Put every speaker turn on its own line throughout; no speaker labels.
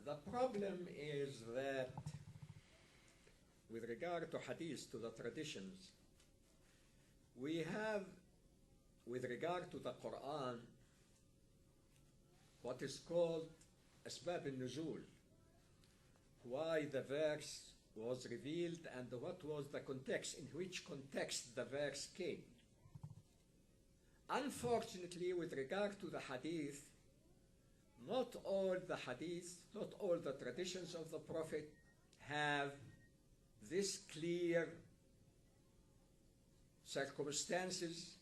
The problem is that with regard to hadith, to the traditions, we have, with regard to the Quran, what is called asbab al-nuzul, why the verse was revealed and what was the context, in which context the verse came. Unfortunately, with regard to the hadith, not all the hadith, not all the traditions of the Prophet have this clear circumstances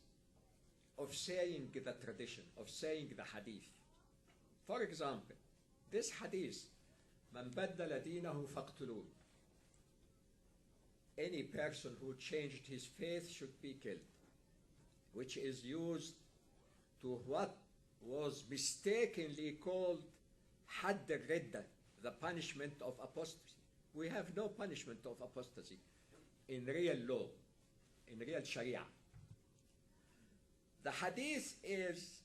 of saying the tradition, of saying the hadith. For example, this hadith, من بدل دينه فاقتلوه. Any person who changed his faith should be killed, which is used to what was mistakenly called hadd al-ridda, the punishment of apostasy. We have no punishment of apostasy in real law, in real sharia. The hadith is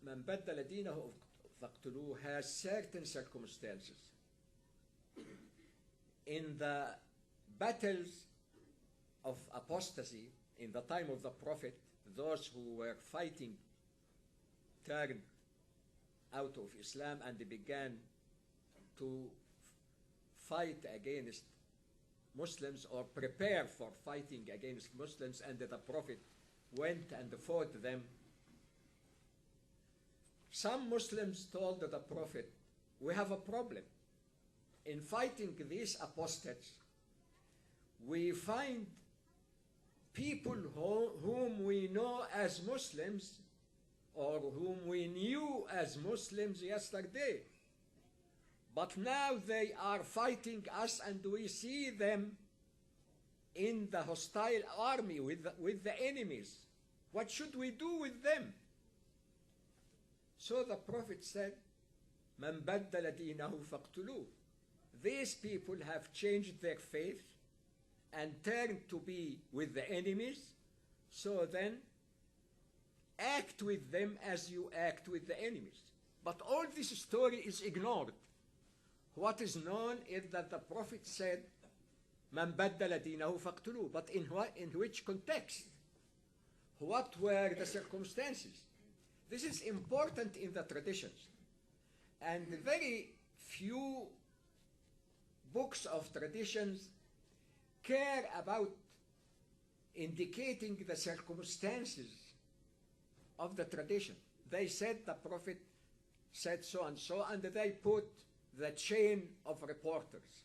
من بدل دينه فاقتلوه has certain circumstances. In the battles of apostasy in the time of the Prophet, those who were fighting turned out of Islam and they began to fight against Muslims or prepare for fighting against Muslims, and the Prophet went and fought them. Some Muslims told the Prophet, we have a problem. In fighting these apostates, we find people whom we know as Muslims or whom we knew as Muslims yesterday. But now they are fighting us and we see them in the hostile army with the enemies. What should we do with them? So the Prophet said, مَنْ بَدَّلَ دِينَهُ فَاقْتُلُوهُ. These people have changed their faith and turned to be with the enemies, so then act with them as you act with the enemies. But all this story is ignored. What is known is that the Prophet said, مَنْ بَدَّلَ دِينَهُ فَاقْتُلُوهُ. But in which context? What were the circumstances? This is important in the traditions. And very few books of traditions care about indicating the circumstances of the tradition. They said the Prophet said so and so, and they put the chain of reporters.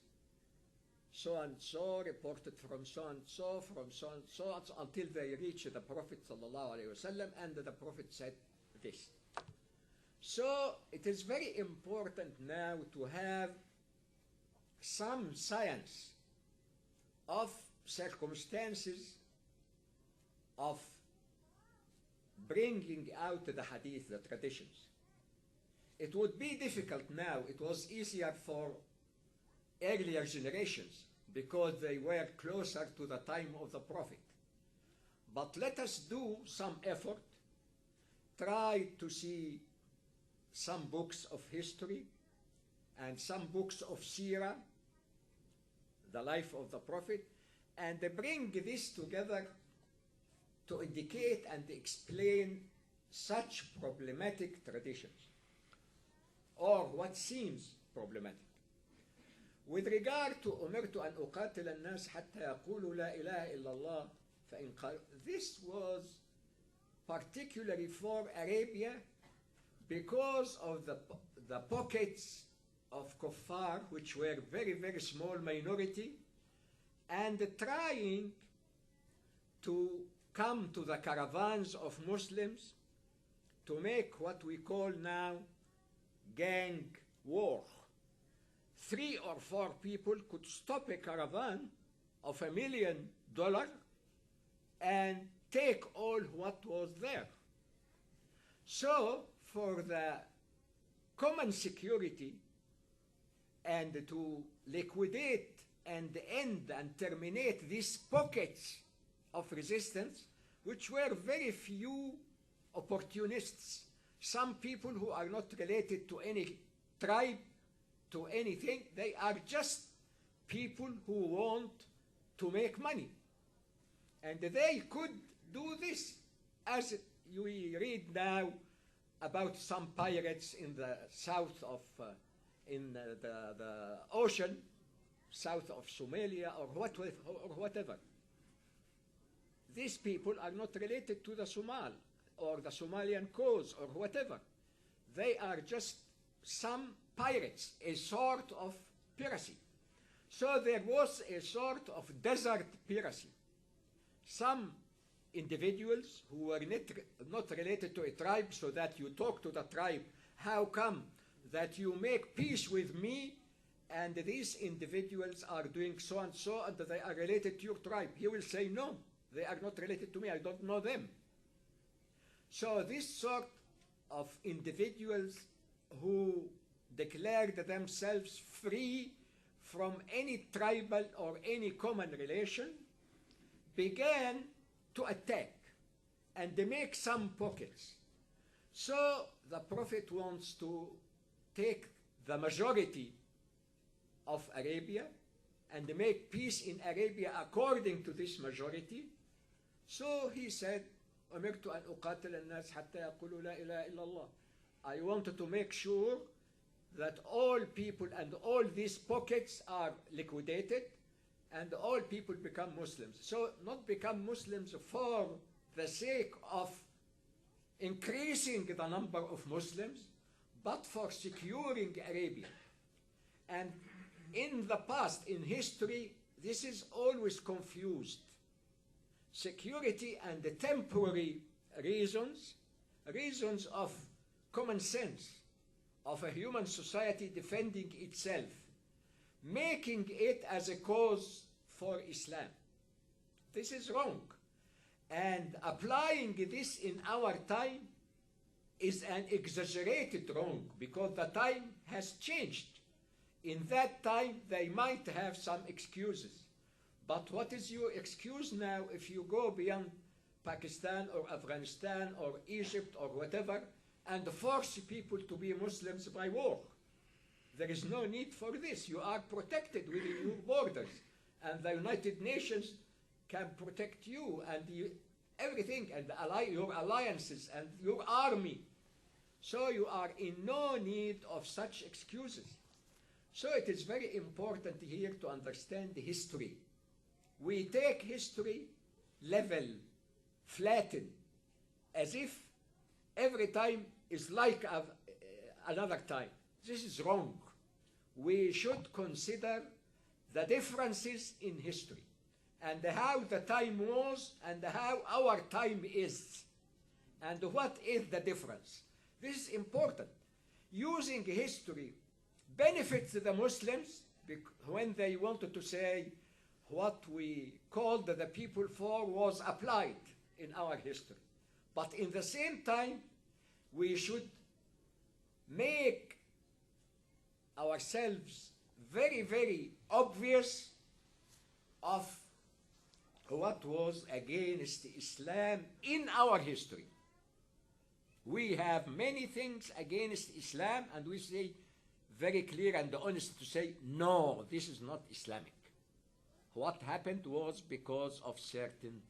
So and so reported from so and so, from so and so, until they reach the Prophet ﷺ, and the Prophet said this. So it is very important now to have some science of circumstances of bringing out the hadith, the traditions. It would be difficult now. It was easier for earlier generations because they were closer to the time of the Prophet. But let us do some effort, try to see some books of history and some books of seerah, the life of the Prophet, and bring this together to indicate and explain such problematic traditions, or what seems problematic. With regard to أمرت أن أقاتل الناس حتى يقولوا لا إله إلا الله فإن قالوا, this was particularly for Arabia because of the pockets of kuffar, which were very, very small minority, and trying to come to the caravans of Muslims to make what we call now gang war. 3 or 4 people could stop a caravan of $1 million and take all what was there. So for the common security and to liquidate and end and terminate these pockets of resistance, which were very few opportunists, some people who are not related to any tribe to anything. They are just people who want to make money. And they could do this, as we read now about some pirates in the south of, in the ocean, south of Somalia or whatever. These people are not related to the Somal or the Somalian cause or whatever. They are just some pirates, a sort of piracy. So there was a sort of desert piracy. Some individuals who were not related to a tribe, so that you talk to the tribe, how come that you make peace with me and these individuals are doing so and so and they are related to your tribe? He will say, no, they are not related to me, I don't know them. So this sort of individuals who declared themselves free from any tribal or any common relation began to attack and they make some pockets. So the Prophet wants to take the majority of Arabia and make peace in Arabia according to this majority. So he said, أمرت أن أقاتل الناس حتى يقولوا لا إله إلا الله. I wanted to make sure that all people and all these pockets are liquidated and all people become Muslims. So not become Muslims for the sake of increasing the number of Muslims, but for securing Arabia. And in the past, in history, this is always confused. Security and the temporary reasons of common sense, of a human society defending itself, making it as a cause for Islam. This is wrong. And applying this in our time is an exaggerated wrong, because the time has changed. In that time, they might have some excuses. But what is your excuse now if you go beyond Pakistan or Afghanistan or Egypt or whatever and force people to be Muslims by war? There is no need for this. You are protected within your borders, and the United Nations can protect you and everything, and your alliances and your army. So you are in no need of such excuses. So it is very important here to understand the history. We take history level, flatten, as if every time is like another time. This is wrong. We should consider the differences in history and how the time was and how our time is and what is the difference. This is important. Using history benefits the Muslims when they wanted to say what we called the people for was applied in our history. But in the same time, we should make ourselves very, very obvious of what was against Islam in our history. We have many things against Islam, and we say very clear and honest to say, no, this is not Islamic. What happened was because of certain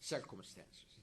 circumstances.